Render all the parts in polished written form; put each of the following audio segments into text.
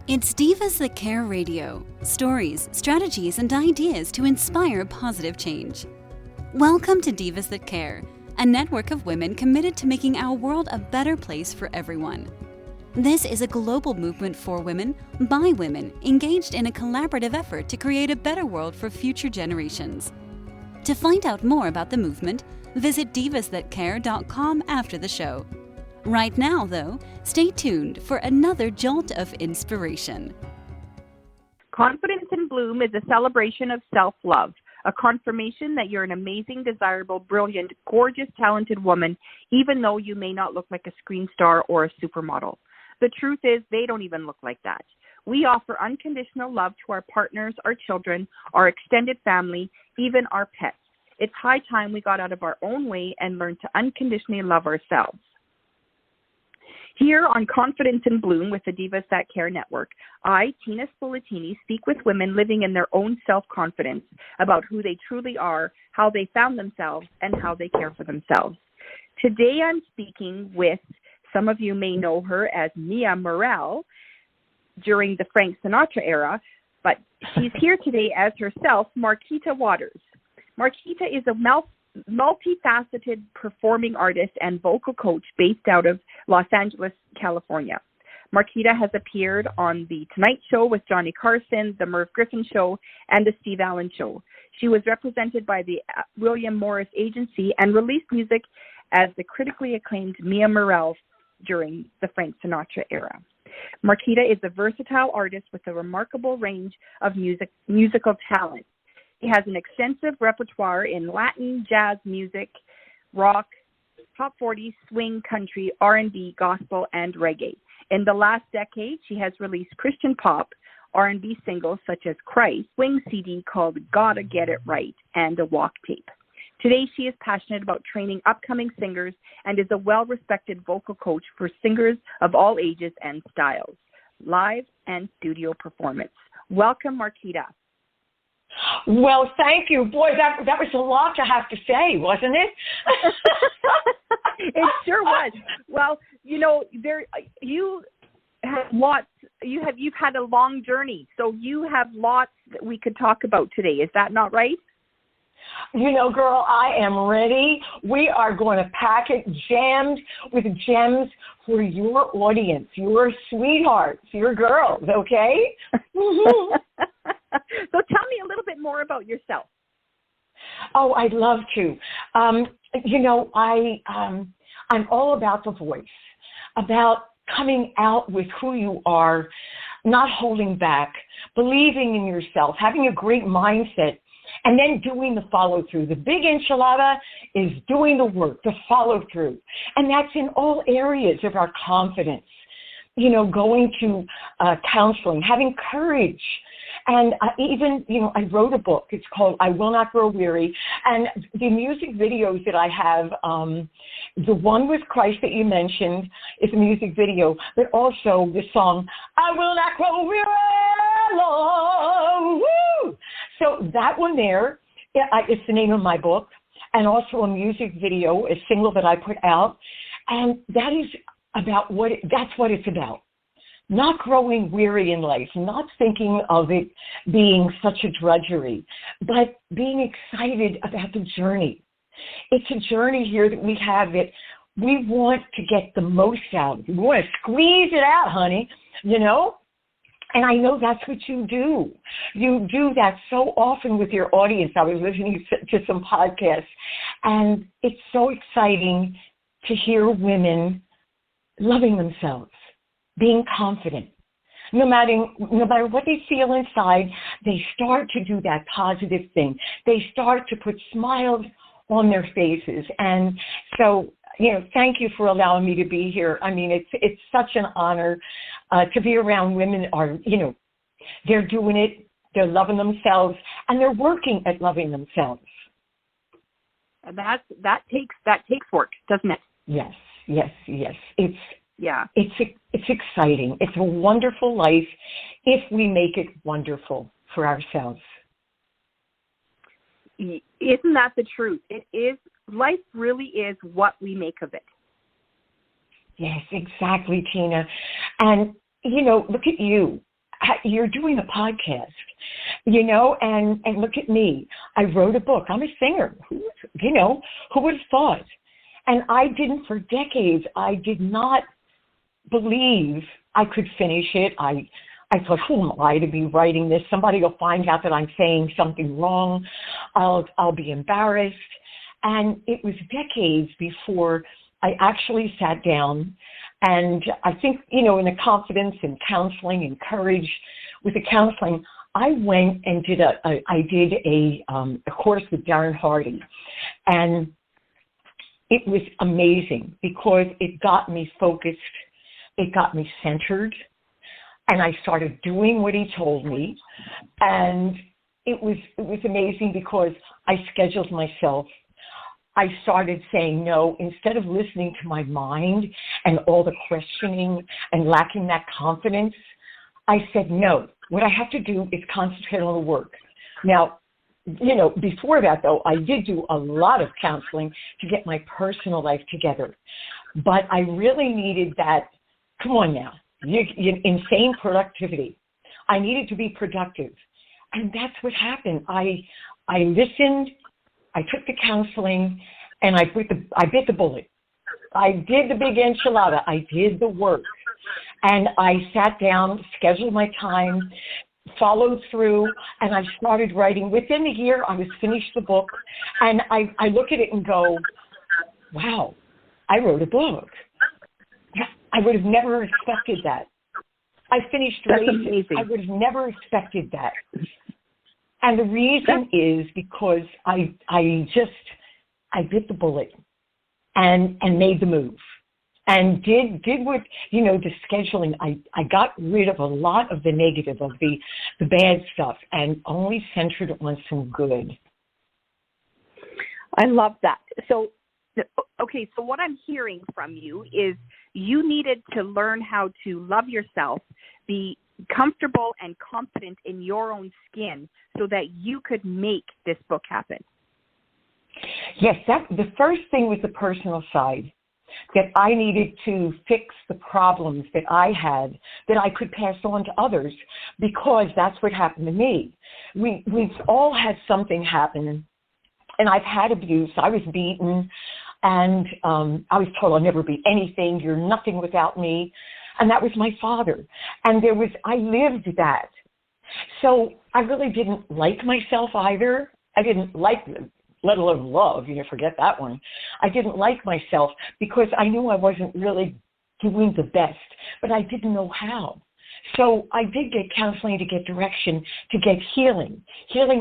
It's Divas That Care Radio. Stories, strategies, and ideas to inspire positive change. Welcome to Divas That Care, a network of women committed to making our world a better place for everyone. This is a global movement for women, by women, engaged in a collaborative effort to create a better world for future generations. To find out more about the movement, visit divasthatcare.com after the show. Right now, though, stay tuned for another jolt of inspiration. Confidence in Bloom is a celebration of self-love, a confirmation that you're an amazing, desirable, brilliant, gorgeous, talented woman, even though you may not look like a screen star or a supermodel. The truth is, they don't even look like that. We offer unconditional love to our partners, our children, our extended family, even our pets. It's high time we got out of our own way and learned to unconditionally love ourselves. Here on Confidence in Bloom with the Divas That Care Network, I, Tina Spolatini, speak with women living in their own self-confidence about who they truly are, how they found themselves, and how they care for themselves. Today I'm speaking with, some of you may know her as Mia Morel during the Frank Sinatra era, but she's here today as herself, Marquita Waters. Marquita is a multifaceted performing artist and vocal coach based out of Los Angeles, California. Marquita has appeared on The Tonight Show with Johnny Carson, The Merv Griffin Show, and The Steve Allen Show. She was represented by the William Morris Agency and released music as the critically acclaimed Mia Morel during the Frank Sinatra era. Marquita is a versatile artist with a remarkable range of musical talent. He has an extensive repertoire in Latin, jazz music, rock, top 40, swing, country, R&B, gospel, and reggae. In the last decade, she has released Christian pop, R&B singles such as Christ, swing CD called Gotta Get It Right, and a walk tape. Today, she is passionate about training upcoming singers and is a well-respected vocal coach for singers of all ages and styles, live and studio performance. Welcome, Marquita. Well, thank you. Boy, that was a lot to have to say, wasn't it? It sure was. Well, you know, you have lots. You've had a long journey, so you have lots that we could talk about today. Is that not right? You know, girl, I am ready. We are going to pack it jammed with gems for your audience, your sweethearts, your girls, okay? So tell me a little bit more about yourself. Oh, I'd love to. You know, I'm all about the voice, about coming out with who you are, not holding back, believing in yourself, having a great mindset, and then doing the follow-through. The big enchilada is doing the work, the follow-through. And that's in all areas of our confidence. You know, going to counseling, having courage. And even, you know, I wrote a book. It's called I Will Not Grow Weary. And the music videos that I have, the one with Christ that you mentioned is a music video, but also the song, I Will Not Grow Weary, Lord. Woo! So that one there, it's the name of my book, and also a music video, a single that I put out. And that is about that's what it's about. Not growing weary in life, not thinking of it being such a drudgery, but being excited about the journey. It's a journey here that we have that we want to get the most out of. We want to squeeze it out, honey, you know? And I know that's what you do. You do that so often with your audience. I was listening to some podcasts, and it's so exciting to hear women loving themselves, being confident. No matter what they feel inside, they start to do that positive thing. They start to put smiles on their faces. And so, you know, thank you for allowing me to be here. I mean, it's such an honor to be around women you know, they're doing it, they're loving themselves, and they're working at loving themselves. And that takes work, doesn't it? Yes. Yeah. It's exciting. It's a wonderful life if we make it wonderful for ourselves. Isn't that the truth? It is. Life really is what we make of it. Yes, exactly, Tina. And, you know, look at you. you're doing a podcast, and look at me. I wrote a book. I'm a singer. Who would have thought? And for decades, I did not believe I could finish it. I thought, who am I to be writing this? Somebody will find out that I'm saying something wrong. I'll be embarrassed. And it was decades before I actually sat down. And I think, in the confidence and counseling and courage with the counseling, I went and did a course with Darren Hardy. And it was amazing because it got me focused. It got me centered. And I started doing what he told me. And it was amazing because I scheduled myself. I started saying no. Instead of listening to my mind and all the questioning and lacking that confidence, I said no. What I have to do is concentrate on the work. Now, before that, though, I did do a lot of counseling to get my personal life together. But I really needed that, come on now, insane productivity. I needed to be productive. And that's what happened. I listened. I took the counseling, and I bit the bullet. I did the big enchilada. I did the work. And I sat down, scheduled my time, followed through, and I started writing. Within a year, I was finished the book, and I look at it and go, wow, I wrote a book. I would have never expected that. I finished races. I would have never expected that. And the reason is because I bit the bullet and made the move and did what, the scheduling. I got rid of a lot of the negative, of the bad stuff, and only centered on some good. I love that. So, okay, so what I'm hearing from you is you needed to learn how to love yourself, be comfortable and confident in your own skin so that you could make this book happen. Yes, the first thing was the personal side, that I needed to fix the problems that I had that I could pass on to others, because that's what happened to me. We've all had something happen, and I've had abuse. I was beaten, and I was told I'll never be anything. You're nothing without me. And that was my father. And I lived that. So I really didn't like myself either. I didn't like, let alone love, forget that one. I didn't like myself because I knew I wasn't really doing the best, but I didn't know how. So I did get counseling to get direction, to get healing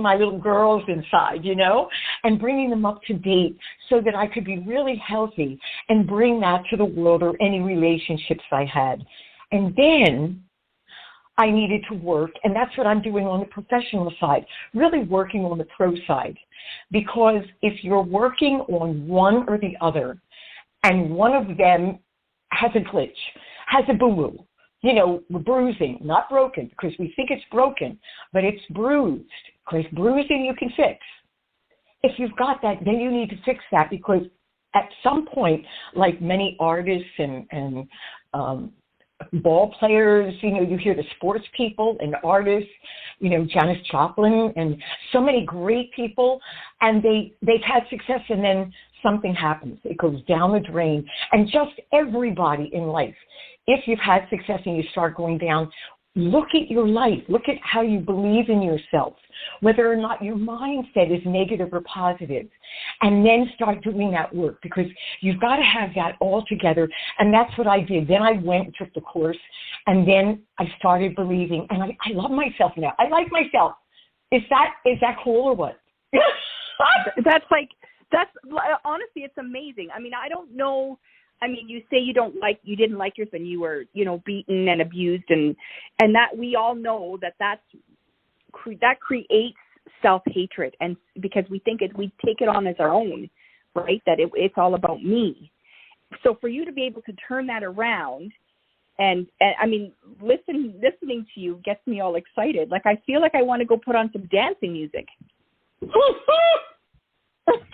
my little girls inside, and bringing them up to date so that I could be really healthy and bring that to the world or any relationships I had. And then I needed to work, and that's what I'm doing on the professional side, really working on the pro side. Because if you're working on one or the other, and one of them has a glitch, has a boo-boo, bruising, not broken, because we think it's broken, but it's bruised, because bruising you can fix. If you've got that, then you need to fix that, because at some point, like many artists and ball players, you hear the sports people and artists, Janis Joplin and so many great people, and they've had success, and then something happens. It goes down the drain. And just everybody in life, if you've had success and you start going down, look at your life. Look at how you believe in yourself, whether or not your mindset is negative or positive, and then start doing that work, because you've got to have that all together. And that's what I did. Then I went and took the course, and then I started believing, and I love myself now. I like myself. Is that cool or what? That's honestly, it's amazing. I mean, I don't know. I mean, you say you didn't like yourself, and you were, beaten and abused, and that we all know that creates self-hatred, and because we take it on as our own, right? That it's all about me. So for you to be able to turn that around, and I mean, listening to you gets me all excited. Like, I feel like I want to go put on some dancing music.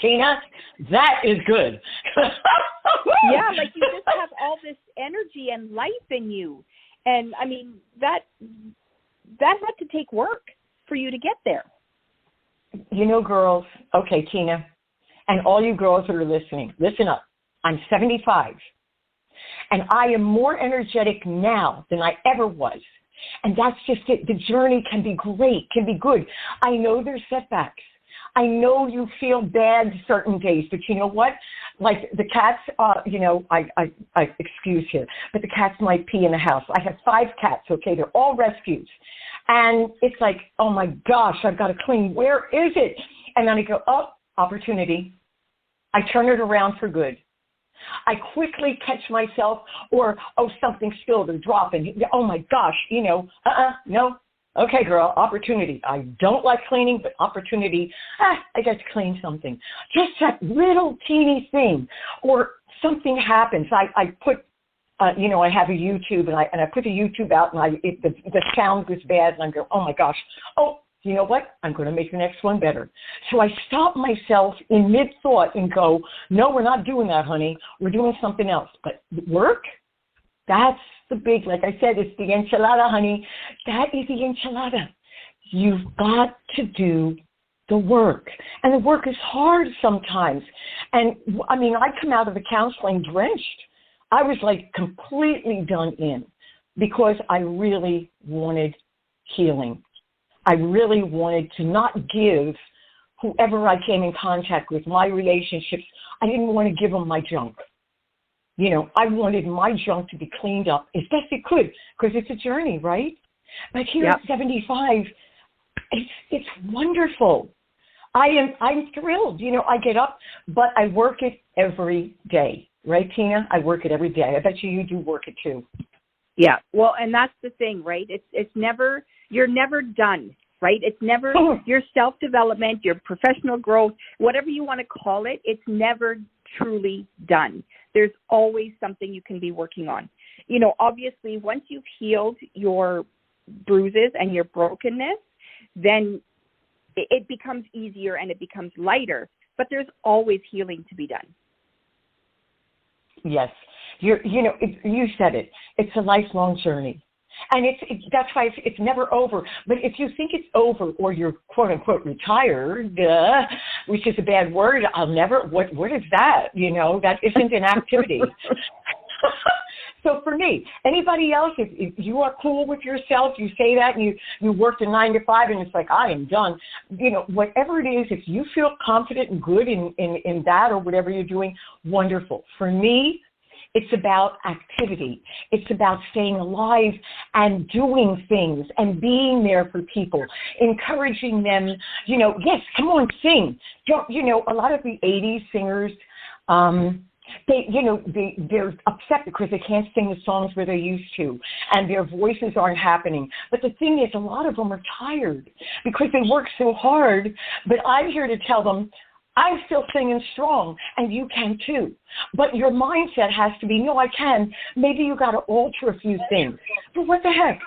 Tina, that is good. Yeah, like you just have all this energy and life in you. And I mean, that had to take work for you to get there. You know, girls, okay, Tina, and all you girls that are listening, listen up. I'm 75, and I am more energetic now than I ever was. And that's just it. The journey can be great, can be good. I know there's setbacks. I know you feel bad certain days, but you know what? Like the cats, I excuse here, but the cats might pee in the house. I have 5 cats, okay? They're all rescues. And it's like, oh my gosh, I've got to clean. Where is it? And then I go, oh, opportunity. I turn it around for good. I quickly catch myself, or, oh, something spilled or dropping. Oh my gosh, no. Okay, girl, opportunity. I don't like cleaning, but opportunity. I got to clean something. Just that little teeny thing, or something happens. I put, I have a YouTube, and I put the YouTube out, and the sound was bad, and I go, oh my gosh. Oh, you know what? I'm going to make the next one better. So I stop myself in mid-thought and go, no, we're not doing that, honey. We're doing something else. But work, that's the big, like I said, it's the enchilada, honey. That is the enchilada. You've got to do the work. And the work is hard sometimes. And, I mean, I come out of the counseling drenched. I was like completely done in because I really wanted healing. I really wanted to not give whoever I came in contact with, my relationships, I didn't want to give them my junk. I wanted my junk to be cleaned up as best it could, because it's a journey, right? But here at 75, it's wonderful. I'm thrilled. I get up, but I work it every day. Right, Tina? I work it every day. I bet you do work it too. Yeah. Well, and that's the thing, right? It's never, you're never done, right? It's never your self-development, your professional growth, whatever you want to call it, it's never truly done. There's always something you can be working on. Obviously, once you've healed your bruises and your brokenness, then it becomes easier and it becomes lighter, but there's always healing to be done. Yes. You said it. It's a lifelong journey. And that's why it's never over. But if you think it's over, or you're quote unquote retired, which is a bad word, what is that? That isn't an activity. So for me, anybody else, if you are cool with yourself, you say that, and you worked a 9 to 5, and it's like, I am done. Whatever it is, if you feel confident and good in that or whatever you're doing, wonderful. For me, it's about activity. It's about staying alive and doing things and being there for people, encouraging them, yes, come on, sing. A lot of the 80s singers, they're upset because they can't sing the songs where they used to, and their voices aren't happening. But the thing is, a lot of them are tired because they work so hard. But I'm here to tell them, I'm still singing strong, and you can too. But your mindset has to be, no, I can. Maybe you got to alter a few things. But what the heck?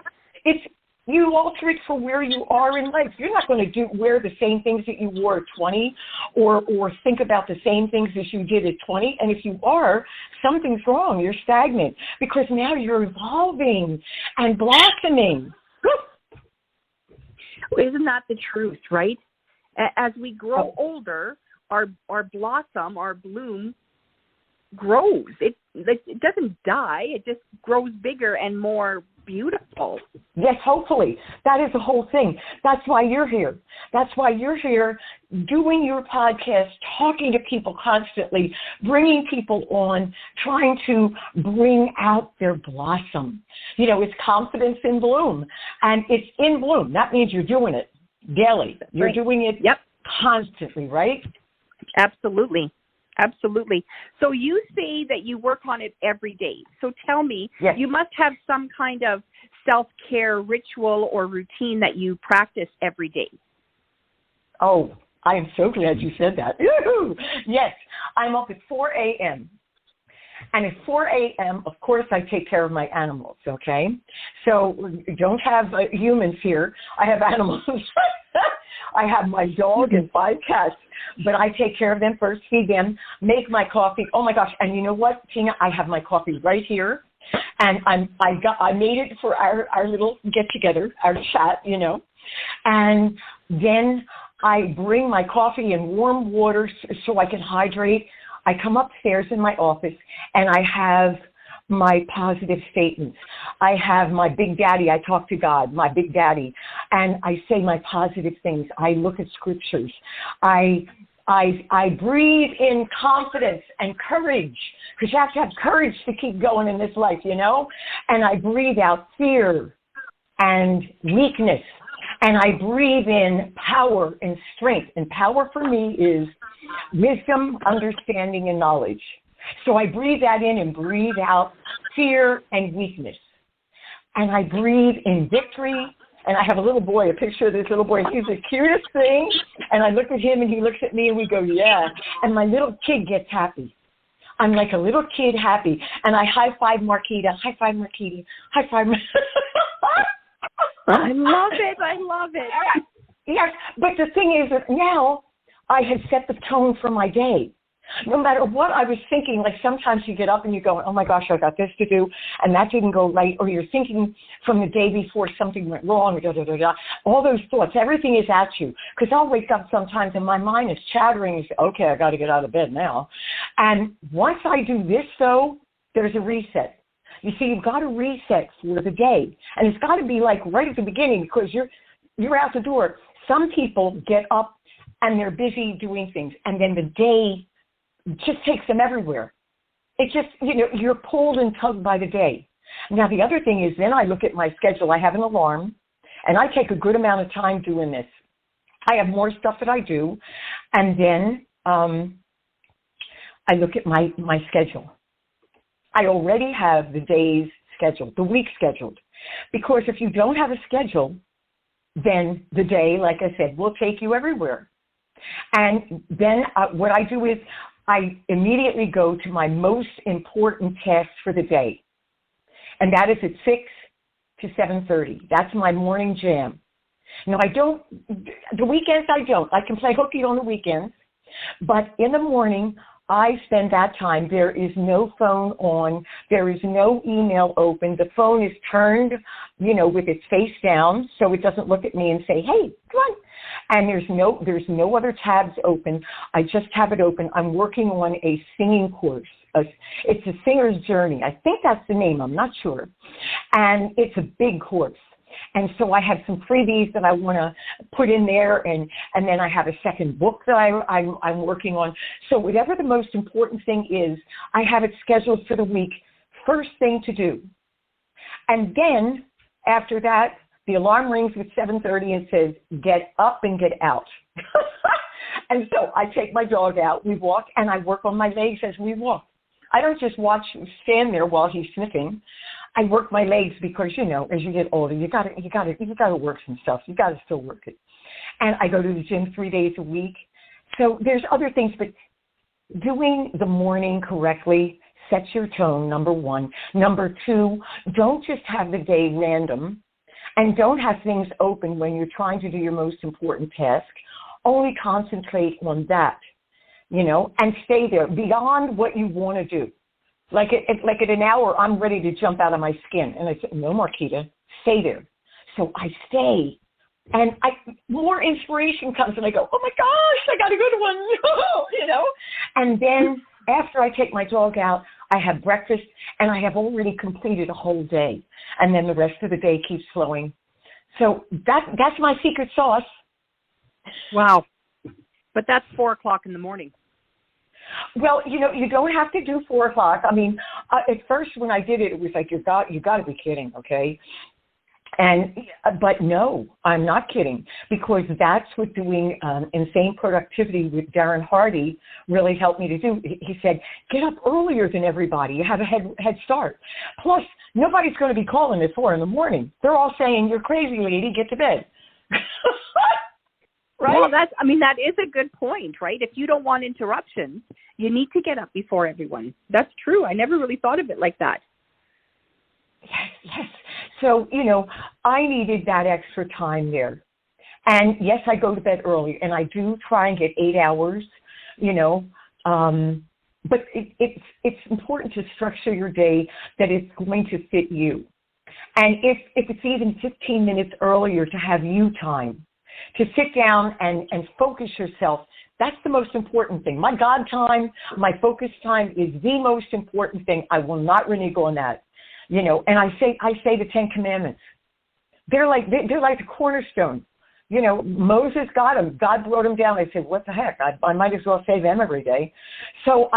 You alter it for where you are in life. You're not going to wear the same things that you wore at 20 or think about the same things as you did at 20. And if you are, something's wrong. You're stagnant because now you're evolving and blossoming. Isn't that the truth, right? As we grow older, our blossom, our bloom grows. It doesn't die. It just grows bigger and more beautiful. Yes, hopefully. That is the whole thing. That's why you're here. That's why you're here doing your podcast, talking to people constantly, bringing people on, trying to bring out their blossom. It's confidence in bloom. And it's in bloom. That means you're doing it daily. You're doing it constantly, right? Absolutely. Absolutely. So you say that you work on it every day. So tell me, you must have some kind of self-care ritual or routine that you practice every day. Oh, I am so glad you said that. Yes, I'm up at 4 a.m. And at 4 a.m., of course, I take care of my animals, okay? So don't have humans here. I have animals. I have my dog and 5 cats, but I take care of them first, feed them, make my coffee. Oh, my gosh. And you know what, Tina? I have my coffee right here. And I made it for our little get together, our chat, and then I bring my coffee and warm water so I can hydrate. I come upstairs in my office and I have my positive statements. I have my big daddy. I talk to God, my big daddy, and I say my positive things. I look at scriptures. I breathe in confidence and courage, because you have to have courage to keep going in this life, And I breathe out fear and weakness. And I breathe in power and strength. And power for me is wisdom, understanding, and knowledge. So I breathe that in and breathe out fear and weakness. And I breathe in victory. And I have a picture of this little boy. He's the cutest thing. And I look at him and he looks at me and we go, yeah. And my little kid gets happy. I'm like a little kid happy. And I high-five Marquita. High-five Marquita. High-five. I love it. I love it. Yes. But the thing is that now I had set the tone for my day. No matter what I was thinking, like sometimes you get up and you go, oh my gosh, I got this to do, and that didn't go right, or you're thinking from the day before something went wrong, all those thoughts, everything is at you. Because I'll wake up sometimes and my mind is chattering and say, okay, I got to get out of bed now. And once I do this, though, there's a reset. You see, you've got to reset for the day. And it's got to be like right at the beginning, because you're out the door. Some people get up and they're busy doing things, and then the day just takes them everywhere. It just, you're pulled and tugged by the day. Now, the other thing is then I look at my schedule. I have an alarm, and I take a good amount of time doing this. I have more stuff that I do, and then I look at my schedule. I already have the days scheduled, the week scheduled, because if you don't have a schedule, then the day, like I said, will take you everywhere. And then what I do is I immediately go to my most important tasks for the day. And that is at 6 to 7:30. That's my morning jam. Now, the weekends I don't. I can play hooky on the weekends. But in the morning, I spend that time. There is no phone on. There is no email open. The phone is turned, with its face down, so it doesn't look at me and say, hey, come on. And there's no other tabs open. I just have it open. I'm working on a singing course. It's a singer's journey. I think that's the name. I'm not sure. And it's a big course. And so I have some freebies that I want to put in there, and then I have a second book that I'm working on. So whatever the most important thing is, I have it scheduled for the week, first thing to do. And then after that, the alarm rings at 7:30 and says, get up and get out. And so I take my dog out, we walk, and I work on my legs as we walk. I don't just stand there while he's sniffing. I work my legs because, as you get older, you gotta work some stuff. You gotta still work it. And I go to the gym 3 days a week. So there's other things, but doing the morning correctly sets your tone, number one. Number two, don't just have the day random, and don't have things open when you're trying to do your most important task. Only concentrate on that, and stay there beyond what you want to do. Like at an hour, I'm ready to jump out of my skin. And I said, no, Marquita, stay there. So I stay. And more inspiration comes, and I go, oh, my gosh, I got a good one, And then after I take my dog out, I have breakfast, and I have already completed a whole day. And then the rest of the day keeps flowing. So that's my secret sauce. Wow. But that's 4 o'clock in the morning. Well, you don't have to do 4 o'clock. I mean, at first when I did it, it was like, you got to be kidding, okay? But no, I'm not kidding, because that's what doing Insane Productivity with Darren Hardy really helped me to do. He said, get up earlier than everybody. You have a head start. Plus, nobody's going to be calling at 4 in the morning. They're all saying, you're crazy, lady, get to bed. Right? Well, that is a good point, right? If you don't want interruptions, you need to get up before everyone. That's true. I never really thought of it like that. Yes. So, I needed that extra time there. And yes, I go to bed early, and I do try and get 8 hours, but it's important to structure your day that it's going to fit you. And if it's even 15 minutes earlier to have you time, to sit down and focus yourself, that's the most important thing. My God time, my focus time is the most important thing. I will not renege on that. You know, and I say the 10 Commandments. They're like the cornerstone. You know, Moses got them. God wrote them down. I said, what the heck? I might as well say them every day. So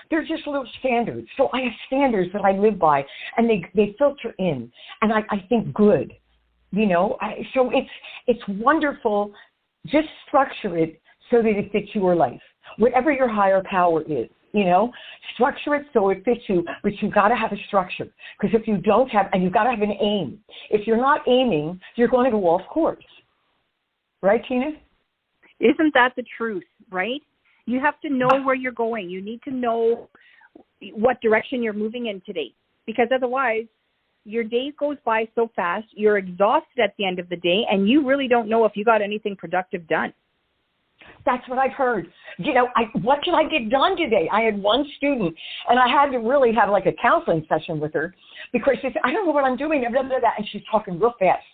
they're just little standards. So I have standards that I live by, and they filter in, and I think good. You know, so it's wonderful. Just structure it so that it fits your life, whatever your higher power is. You know, structure it so it fits you, but you got to have a structure. Because if you don't have, and you got to have an aim. If you're not aiming, you're going to go off course. Right, Tina? Isn't that the truth, right? You have to know where you're going. You need to know what direction you're moving in today, because otherwise your day goes by so fast, you're exhausted at the end of the day, and you really don't know if you got anything productive done. That's what I've heard. You know, what can I get done today? I had one student, and I had to really have like a counseling session with her because she said, I don't know what I'm doing, blah, blah, blah, and she's talking real fast.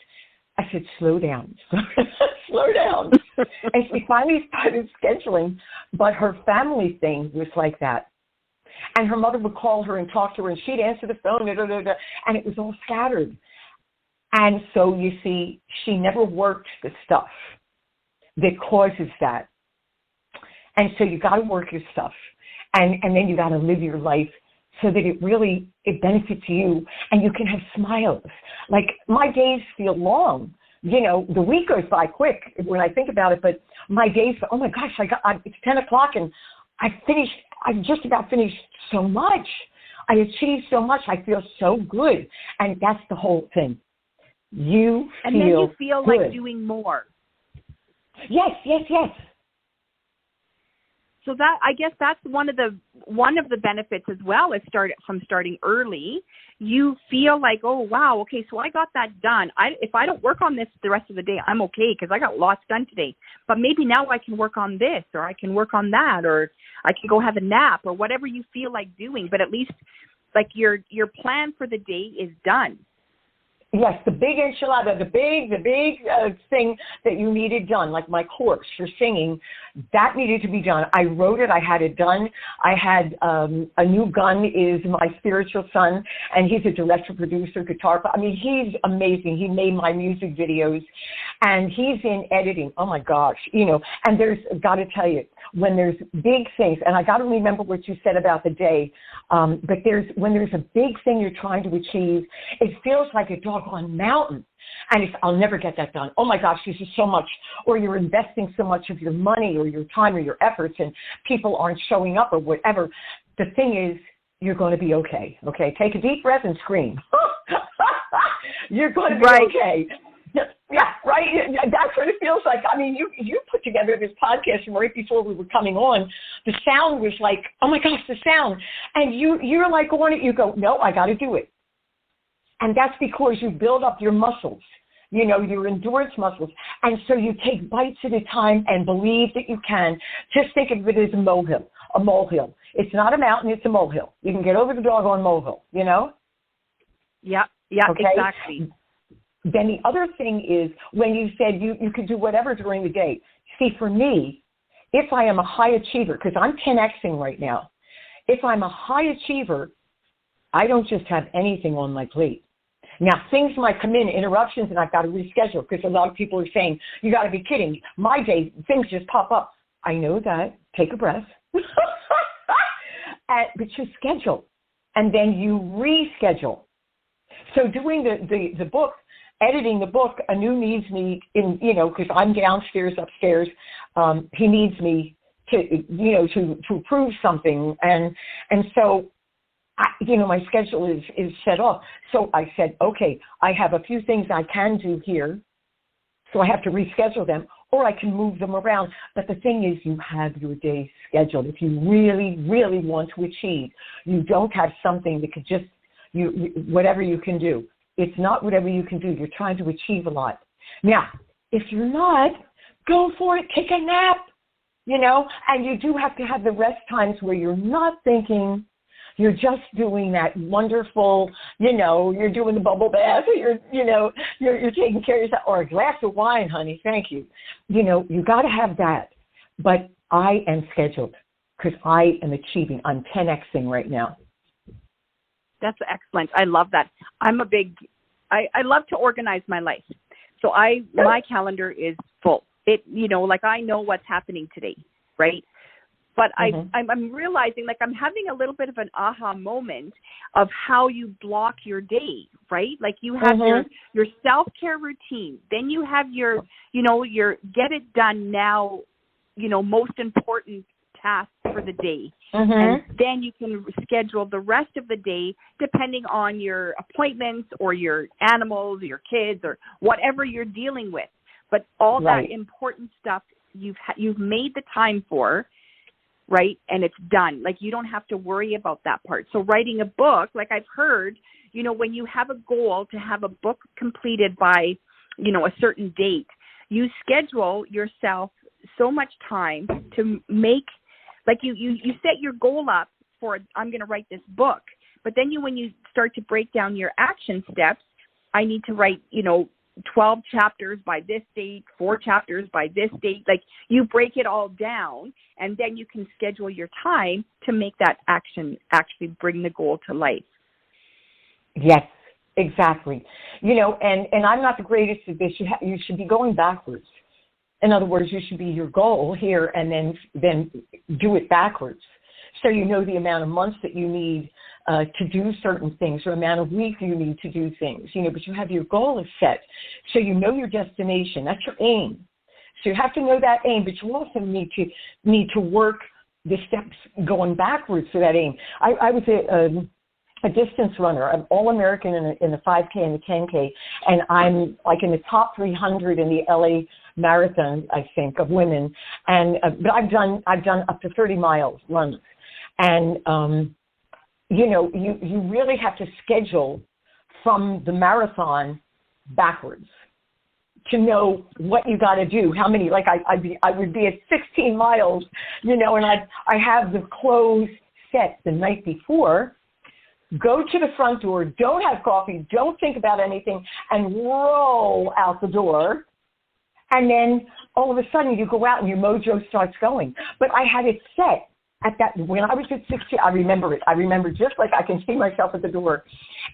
I said, slow down, slow down. And she finally started scheduling, but her family thing was like that. And her mother would call her and talk to her, and she'd answer the phone, and it was all scattered. And so, you see, she never worked the stuff that causes that. And so you got to work your stuff, and then you got to live your life so that it benefits you, and you can have smiles. Like, my days feel long. You know, the week goes by quick when I think about it, but my days, oh my gosh, it's 10 o'clock and I've just about finished so much. I achieved so much. I feel so good. And that's the whole thing. And then you feel good. Like doing more. Yes. So that, I guess that's one of the benefits as well is starting early. You feel like, oh wow, okay, so I got that done. If I don't work on this the rest of the day, I'm okay because I got lots done today. But maybe now I can work on this, or I can work on that, or I can go have a nap, or whatever you feel like doing. But at least like your plan for the day is done. Yes, the big enchilada, the big thing that you needed done, like my course for singing, that needed to be done. I wrote it. I had it done. I had a new gun is my spiritual son, and he's a director, producer, guitar player. I mean, he's amazing. He made my music videos, and he's in editing. Oh, my gosh. You know, and got to tell you, when there's big things, and I got to remember what you said about the day, but when there's a big thing you're trying to achieve, it feels like a doggone mountain. And I'll never get that done. Oh my gosh, this is so much. Or you're investing so much of your money or your time or your efforts and people aren't showing up or whatever. The thing is, you're going to be okay. Okay, take a deep breath and scream. You're going to be okay. Yeah, right. That's what it feels like. I mean, you put together this podcast right before we were coming on. The sound was like, oh my gosh, the sound. And you're like on it. You go, no, I got to do it. And that's because you build up your muscles, you know, your endurance muscles. And so you take bites at a time and believe that you can. Just think of it as a molehill. It's not a mountain, it's a molehill. You can get over the doggone molehill, you know? Yeah, okay? Exactly. Then the other thing is when you said you could do whatever during the day. See, for me, if I am a high achiever, because I'm 10Xing right now, if I'm a high achiever, I don't just have anything on my plate. Now, things might come in, interruptions, and I've got to reschedule because a lot of people are saying, you got to be kidding. My day, things just pop up. I know that. Take a breath. But you schedule, and then you reschedule. So doing the book, editing the book, Anu needs me in, you know, because I'm downstairs, upstairs. He needs me to prove something. And so, my schedule is set off. So I said, okay, I have a few things I can do here. So I have to reschedule them, or I can move them around. But the thing is, you have your day scheduled. If you really, really want to achieve, you don't have something that could just, whatever you can do. It's not whatever you can do. You're trying to achieve a lot. Now, if you're not, go for it. Take a nap. you know, and you do have to have the rest times where you're not thinking, you're just doing that wonderful, you know, you're doing the bubble bath, or you're taking care of yourself, or a glass of wine, honey, thank you. You know, you got to have that. But I am scheduled because I am achieving. I'm 10Xing right now. That's excellent. I love that. I love to organize my life. So my calendar is full. It, you know, like I know what's happening today, right? But I'm realizing, like, I'm having a little bit of an aha moment of how you block your day, right? Like you have your self-care routine. Then you have your get it done now, you know, most important tasks for the day. And then you can schedule the rest of the day depending on your appointments or your animals, or your kids, or whatever you're dealing with. But all that important stuff you've made the time for, right? And it's done. Like you don't have to worry about that part. So writing a book, like I've heard, you know, when you have a goal to have a book completed by, you know, a certain date, you schedule yourself so much time to make, like you set your goal up for, I'm going to write this book. But then when you start to break down your action steps, I need to write, you know, 12 chapters by this date, 4 chapters by this date. Like you break it all down, and then you can schedule your time to make that action actually bring the goal to life. Yes, exactly. You know, and I'm not the greatest at this. You should be going backwards. In other words, you should be your goal here and then do it backwards. So you know the amount of months that you need to do certain things, or amount of weeks you need to do things, you know, but you have your goal is set. So you know your destination. That's your aim. So you have to know that aim, but you also need to work the steps going backwards to that aim. I was a distance runner. I'm all-American in the 5K and the 10K, and I'm like in the top 300 in the LA Marathon, I think, of women. And but I've done up to 30 miles runs, and you know, you really have to schedule from the marathon backwards to know what you got to do, how many. Like I would be at 16 miles, you know, and I have the clothes set the night before. Go to the front door, don't have coffee, don't think about anything, and roll out the door. And then all of a sudden you go out and your mojo starts going. But I had it set at that, when I was at 16, I remember it. I remember just like I can see myself at the door.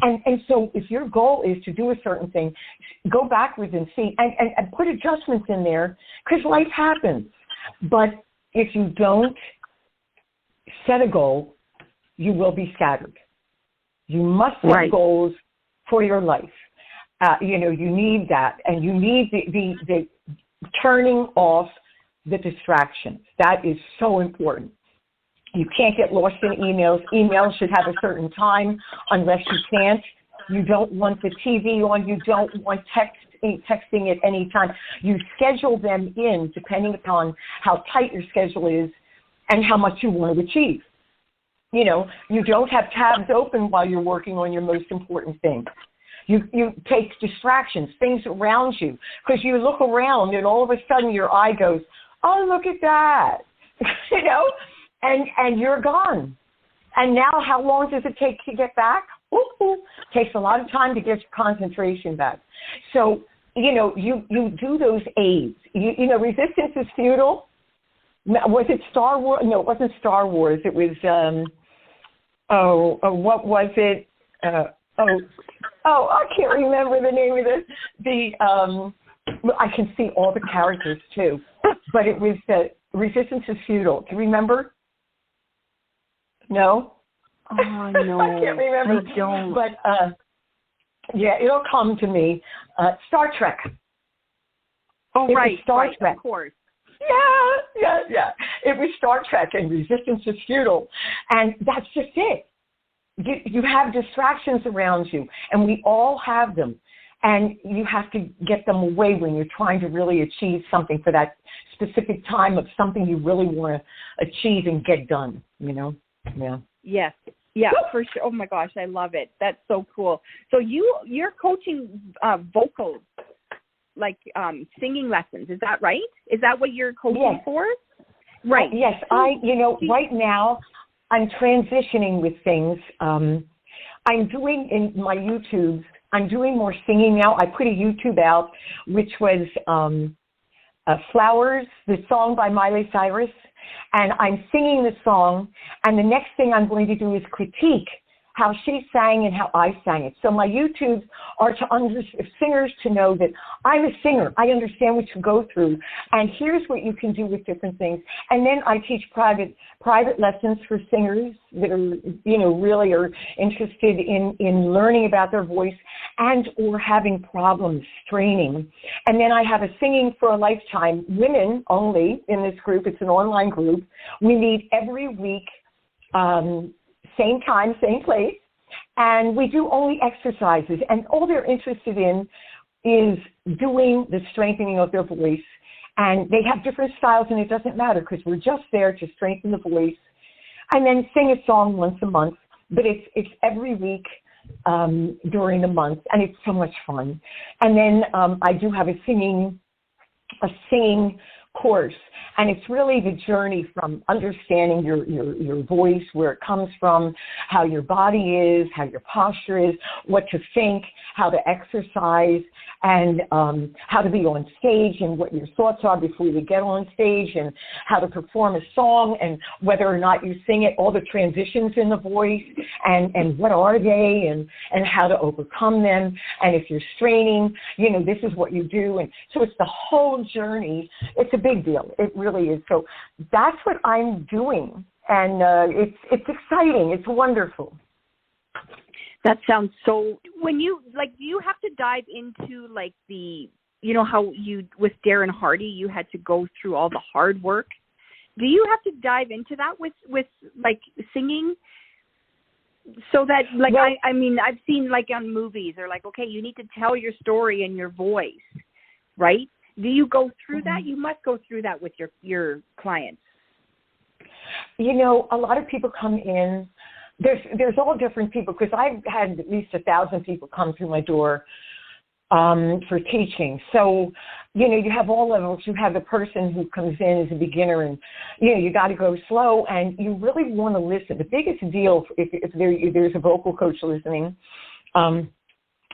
And so if your goal is to do a certain thing, go backwards and see, and put adjustments in there, because life happens. But if you don't set a goal, you will be scattered. You must set goals for your life. You know, you need that, and you need the turning off the distractions. That is so important. You can't get lost in emails. Emails should have a certain time unless you can't. You don't want the TV on. You don't want texting at any time. You schedule them in depending upon how tight your schedule is and how much you want to achieve. You know, you don't have tabs open while you're working on your most important thing. You take distractions, things around you, because you look around and all of a sudden your eye goes, oh, look at that, you know, and you're gone. And now how long does it take to get back? Takes a lot of time to get your concentration back. So, you know, you do those aids. You know, resistance is futile. Was it Star Wars? No, it wasn't Star Wars. It was, what was it? I can't remember the name of I can see all the characters too, but it was Resistance is Futile. Do you remember? No? Oh, no. I can't remember. I don't. But, yeah, it'll come to me. Star Trek. Oh, it right, Star Trek. Of course. Yeah. It was Star Trek, and Resistance is Futile. And that's just it. You have distractions around you, and we all have them. And you have to get them away when you're trying to really achieve something for that specific time of something you really want to achieve and get done, you know? Yeah. Yes. Yeah, for sure. Oh, my gosh, I love it. That's so cool. So you're coaching vocals, like singing lessons. Is that right? Is that what you're coaching for? Right. Yes, right now I'm transitioning with things. I'm doing in my YouTubes, I'm doing more singing now. I put a YouTube out, which was Flowers, the song by Miley Cyrus, and I'm singing the song, and the next thing I'm going to do is critique how she sang and how I sang it. So my YouTubes are to singers to know that I'm a singer. I understand what you go through, and here's what you can do with different things. And then I teach private lessons for singers that are, really are interested in learning about their voice and or having problems straining. And then I have a Singing for a Lifetime, women only in this group. It's an online group. We meet every week, same time, same place, and we do only exercises. And all they're interested in is doing the strengthening of their voice. And they have different styles, and it doesn't matter because we're just there to strengthen the voice. And then sing a song once a month, but it's every week during the month, and it's so much fun. And then I do have a singing course, and it's really the journey from understanding your voice, where it comes from, how your body is, how your posture is, what to think, how to exercise, and how to be on stage and what your thoughts are before you get on stage, and how to perform a song and whether or not you sing it, all the transitions in the voice and what are they and how to overcome them. And if you're straining, this is what you do. And so it's the whole journey. It's a big deal. It really is. So that's what I'm doing. And it's exciting. It's wonderful. That sounds so, when you, do you have to dive into, the, how you, with Darren Hardy, you had to go through all the hard work? Do you have to dive into that with singing? So that, I mean, I've seen, on movies, they're okay, you need to tell your story in your voice, right? Do you go through that? You must go through that with your clients. A lot of people come in. There's all different people, because I've had at least 1,000 people come through my door for teaching. So, you have all levels. You have the person who comes in as a beginner, and, you got to go slow, and you really want to listen. The biggest deal, if there's a vocal coach listening,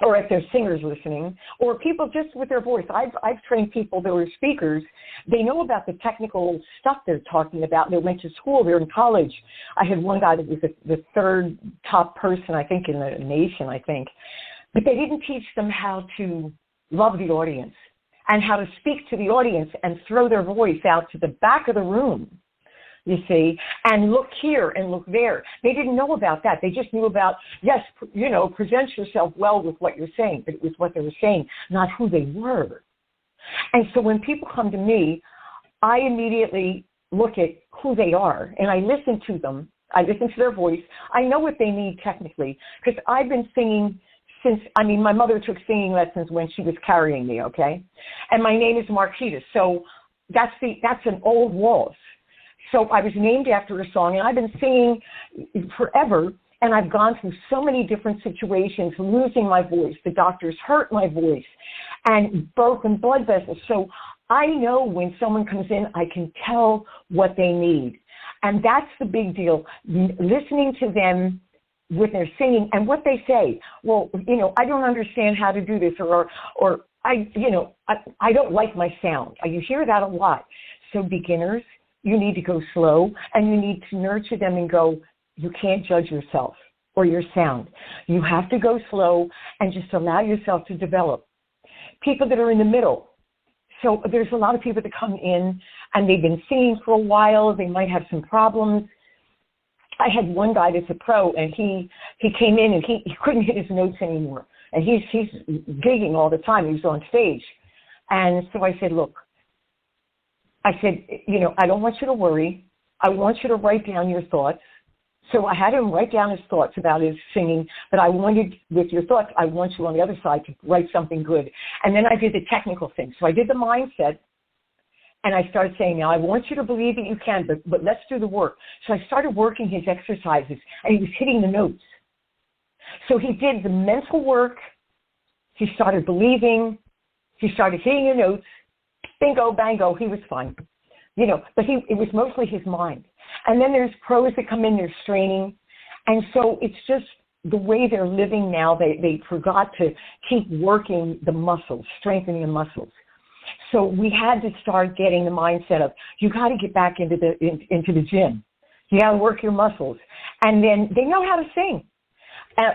or if there's singers listening, or people just with their voice. I've trained people that were speakers. They know about the technical stuff they're talking about. They went to school. They're in college. I had one guy that was the third top person, I think, in the nation, I think. But they didn't teach them how to love the audience and how to speak to the audience and throw their voice out to the back of the room, you see, and look here and look there. They didn't know about that. They just knew about, yes, present yourself well with what you're saying, but it was what they were saying, not who they were. And so when people come to me, I immediately look at who they are, and I listen to them. I listen to their voice. I know what they need technically, because I've been singing my mother took singing lessons when she was carrying me, okay? And my name is Marquita, so that's an old waltz. So I was named after a song, and I've been singing forever, and I've gone through so many different situations, losing my voice. The doctors hurt my voice and broken blood vessels. So I know when someone comes in, I can tell what they need. And that's the big deal, listening to them with their singing and what they say. Well, I don't understand how to do this, or I don't like my sound. You hear that a lot. So beginners, you need to go slow, and you need to nurture them and go, you can't judge yourself or your sound. You have to go slow and just allow yourself to develop. People that are in the middle. So there's a lot of people that come in and they've been singing for a while. They might have some problems. I had one guy that's a pro, and he came in and he couldn't hit his notes anymore. And he's gigging all the time. He was on stage. And so I said, look, I don't want you to worry. I want you to write down your thoughts. So I had him write down his thoughts about his singing, but I wanted, with your thoughts, I want you on the other side to write something good. And then I did the technical thing. So I did the mindset, and I started saying, now I want you to believe that you can, but let's do the work. So I started working his exercises, and he was hitting the notes. So he did the mental work. He started believing. He started hitting the notes. Bingo, bango, he was fine. but it was mostly his mind. And then there's pros that come in, they're straining. And so it's just the way they're living now, they forgot to keep working the muscles, strengthening the muscles. So we had to start getting the mindset of, you got to get back into the gym. You got to work your muscles. And then they know how to sing.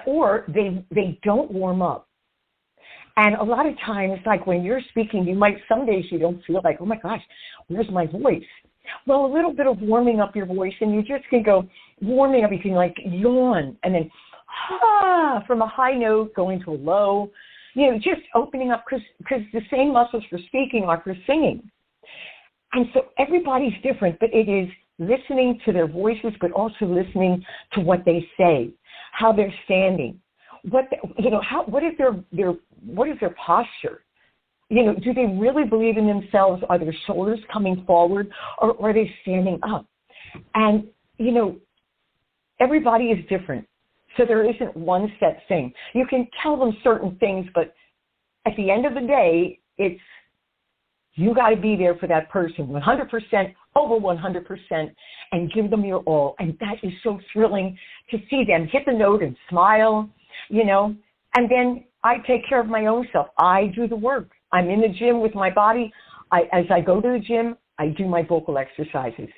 Or they don't warm up. And a lot of times, like when you're speaking, some days you don't feel like, oh my gosh, where's my voice? Well, a little bit of warming up your voice, and you just can go warming up. You can like yawn, and then from a high note going to a low, just opening up, because the same muscles for speaking are for singing. And so everybody's different, but it is listening to their voices, but also listening to what they say, how they're standing. What is their posture? Do they really believe in themselves? Are their shoulders coming forward, or are they standing up? And everybody is different, so there isn't one set thing. You can tell them certain things, but at the end of the day, it's you got to be there for that person, 100%, over 100%, and give them your all. And that is so thrilling to see them hit the note and smile. And then I take care of my own self. I do the work. I'm in the gym with my body. As I go to the gym, I do my vocal exercises,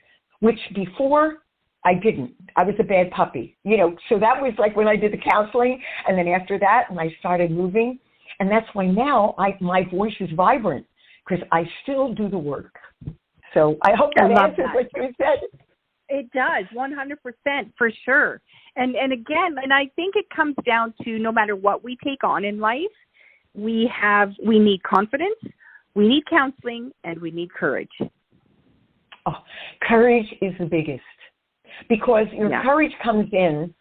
which before I didn't. I was a bad puppy, So that was like when I did the counseling, and then after that, when I started moving, and that's why now my voice is vibrant, because I still do the work. So I hope that answers what you said. It does, 100% for sure. And again, and I think it comes down to no matter what we take on in life, we need confidence, we need counseling, and we need courage. Oh, courage is the biggest, because your courage comes in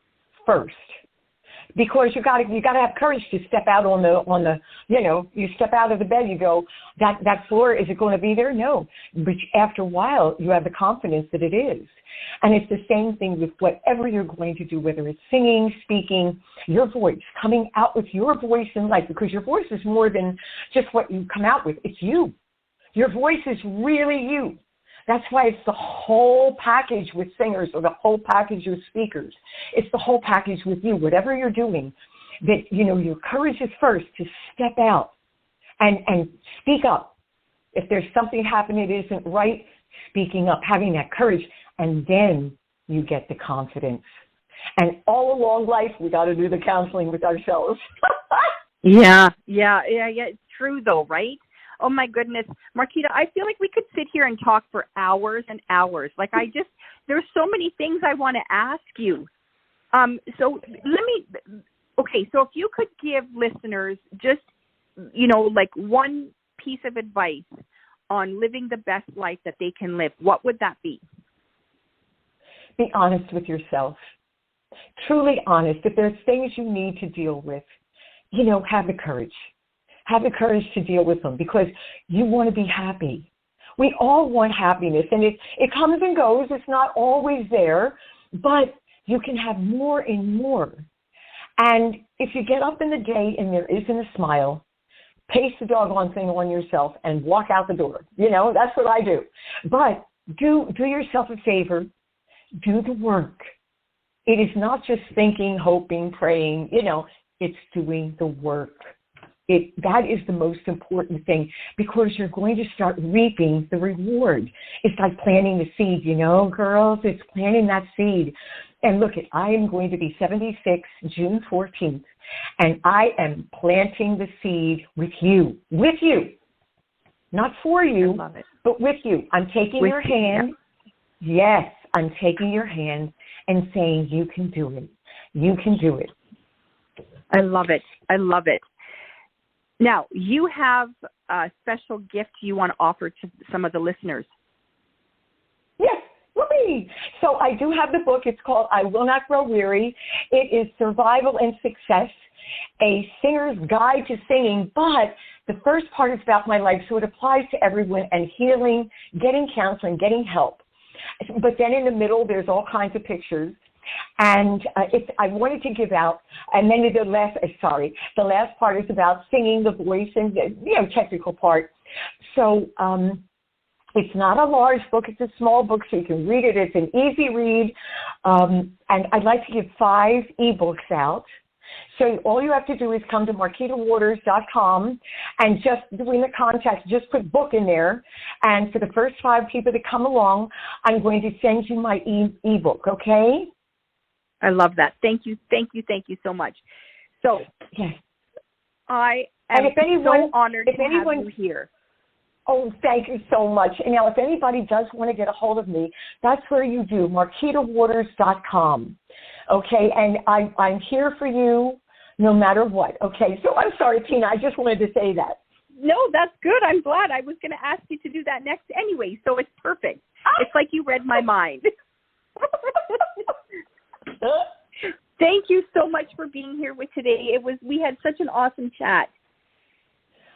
first. Because you got to have courage to step out on the you step out of the bed, you go, that floor, is it going to be there? No. But after a while, you have the confidence that it is. And it's the same thing with whatever you're going to do, whether it's singing, speaking, your voice, coming out with your voice in life, because your voice is more than just what you come out with. It's you. Your voice is really you. That's why it's the whole package with singers, or the whole package with speakers. It's the whole package with you, whatever you're doing, that, your courage is first to step out and speak up. If there's something happening that isn't right, speaking up, having that courage, and then you get the confidence. And all along life, we got to do the counseling with ourselves. Yeah. It's true though, right? Oh my goodness, Marquita, I feel like we could sit here and talk for hours and hours. Like there's so many things I want to ask you. So if you could give listeners just, like one piece of advice on living the best life that they can live, what would that be? Be honest with yourself. Truly honest. If there's things you need to deal with, have the courage. Have the courage to deal with them, because you want to be happy. We all want happiness, and it comes and goes. It's not always there, but you can have more and more. And if you get up in the day and there isn't a smile, paste the doggone thing on yourself and walk out the door. That's what I do. But do yourself a favor. Do the work. It is not just thinking, hoping, praying. It's doing the work. That is the most important thing, because you're going to start reaping the reward. It's like planting the seed, girls. It's planting that seed. And look, I am going to be 76 June 14th, and I am planting the seed with you. Not for you, but with you. I'm taking your hand. Yeah. Yes, I'm taking your hand and saying, you can do it. You can do it. I love it. Now, you have a special gift you want to offer to some of the listeners. Yes, whoopee. So I do have the book. It's called I Will Not Grow Weary. It is Survival and Success, a singer's guide to singing, but the first part is about my life, so it applies to everyone, and healing, getting counseling, getting help. But then in the middle, there's all kinds of pictures. And I wanted to give out, and then the last part is about singing, the voice, and the technical part. So It's not a large book. It's a small book, so you can read it. It's an easy read. And I'd like to give 5 ebooks out. So all you have to do is come to marquitawaters.com and just doing the contact, just put book in there. And for the first 5 people that come along, I'm going to send you my ebook, okay? I love that. Thank you so much. So yes. I am so honored to have you here. Oh, thank you so much. And now, if anybody does want to get a hold of me, that's where you do, marquitawaters.com. Okay, and I'm here for you no matter what. Okay, so I'm sorry, Tina, I just wanted to say that. No, that's good. I'm glad. I was going to ask you to do that next anyway, so it's perfect. It's like you read my mind. Thank you so much for being here with today. We had such an awesome chat.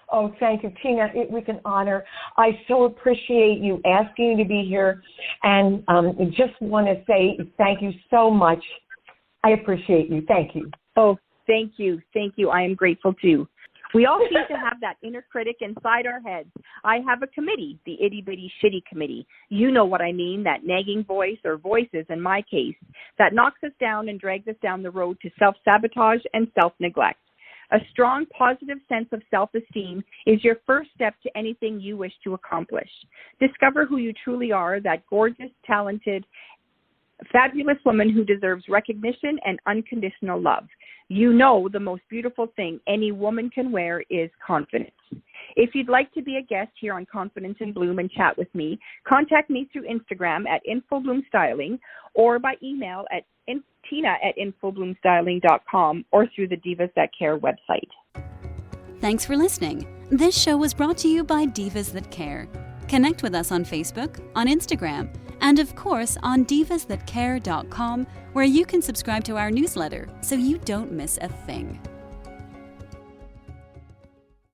Oh, thank you, Tina. It was an honor. I so appreciate you asking to be here, and just want to say thank you so much. I appreciate you. Thank you. Oh, thank you. Thank you. I am grateful, too. We all seem to have that inner critic inside our heads. I have a committee, the itty-bitty shitty committee. You know what I mean, that nagging voice, or voices in my case, that knocks us down and drags us down the road to self-sabotage and self-neglect. A strong, positive sense of self-esteem is your first step to anything you wish to accomplish. Discover who you truly are, that gorgeous, talented, fabulous woman who deserves recognition and unconditional love. You know the most beautiful thing any woman can wear is confidence. If you'd like to be a guest here on Confidence in Bloom and chat with me, contact me through Instagram at infobloomstyling or by email at tina@infobloomstyling.com or through the Divas That Care website. Thanks for listening. This show was brought to you by Divas That Care. Connect with us on Facebook, on Instagram, and of course on divasthatcare.com, where you can subscribe to our newsletter so you don't miss a thing.